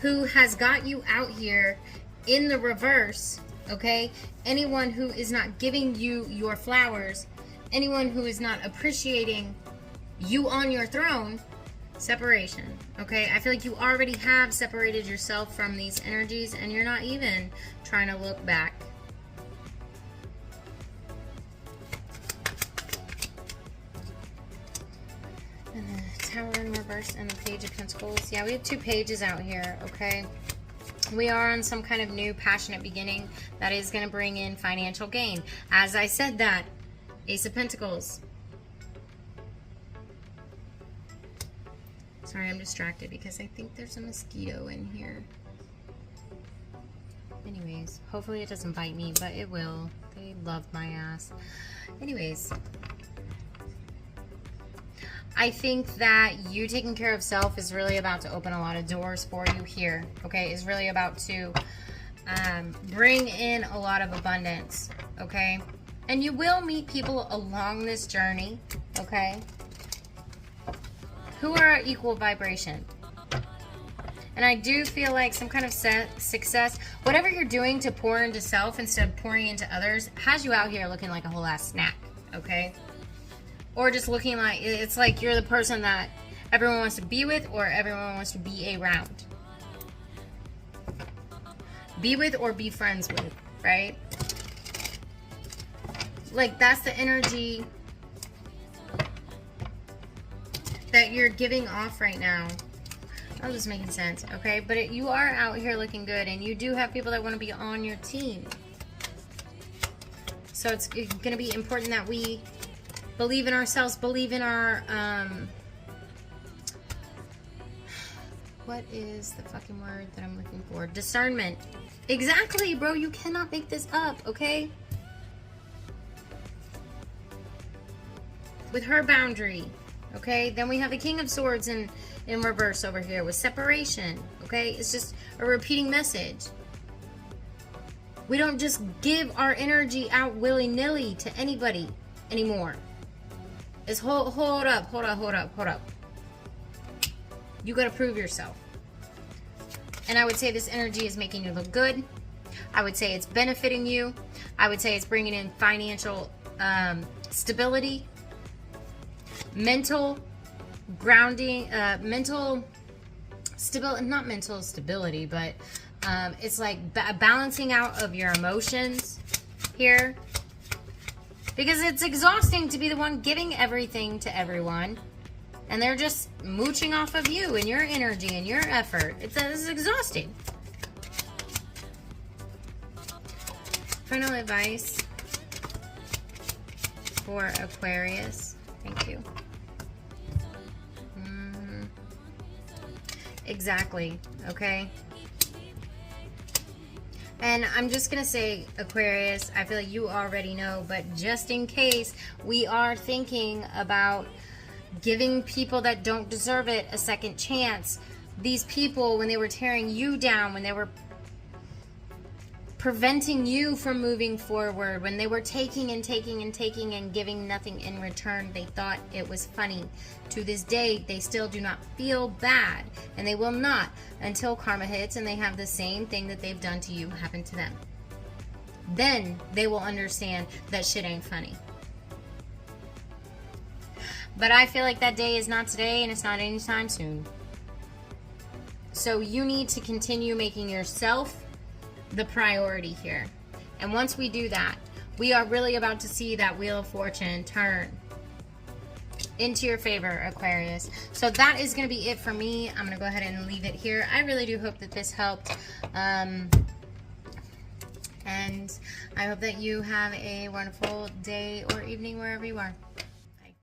who has got you out here in the reverse, okay, anyone who is not giving you your flowers, anyone who is not appreciating you on your throne, separation, okay? I feel like you already have separated yourself from these energies and you're not even trying to look back. And the Tower in reverse and the Page of Pentacles. Yeah, we have two pages out here, okay? We are on some kind of new passionate beginning that is going to bring in financial gain. As I said that, Ace of Pentacles. Sorry, I'm distracted because I think there's a mosquito in here. Anyways, hopefully it doesn't bite me, but it will. They love my ass. Anyways, I think that you taking care of self is really about to open a lot of doors for you here, okay? It's really about to bring in a lot of abundance, okay? And you will meet people along this journey, okay, who are equal vibration. And I do feel like some kind of success, whatever you're doing to pour into self instead of pouring into others, has you out here looking like a whole ass snack, okay? Or just looking like, it's like you're the person that everyone wants to be with or everyone wants to be around. Be with or be friends with, right? Like, that's the energy that you're giving off right now. Oh, this is making sense, okay? But you are out here looking good, and you do have people that want to be on your team. So it's going to be important that we believe in ourselves, believe in our, what is the fucking word that I'm looking for? Discernment. Exactly, bro. You cannot make this up, okay? With her boundary, okay? Then we have the King of Swords in reverse over here with separation, okay? It's just a repeating message. We don't just give our energy out willy-nilly to anybody anymore. It's hold up. You gotta prove yourself. And I would say this energy is making you look good. I would say it's benefiting you. I would say it's bringing in financial stability, mental grounding, mental stability, not mental stability, but it's like balancing out of your emotions here. Because it's exhausting to be the one giving everything to everyone. And they're just mooching off of you and your energy and your effort. It's exhausting. Final advice for Aquarius. Thank you. Exactly. Okay. And I'm just going to say, Aquarius, I feel like you already know, but just in case, we are thinking about giving people that don't deserve it a second chance. These people, when they were tearing you down, when they were preventing you from moving forward, when they were taking and taking and taking and giving nothing in return, they thought it was funny. To this day, they still do not feel bad, and they will not until karma hits and they have the same thing that they've done to you happen to them. Then they will understand that shit ain't funny. But I feel like that day is not today, and it's not anytime soon. So you need to continue making yourself the priority here. And once we do that, we are really about to see that Wheel of Fortune turn into your favor, Aquarius. So that is going to be it for me. I'm going to go ahead and leave it here. I really do hope that this helped. And I hope that you have a wonderful day or evening wherever you are.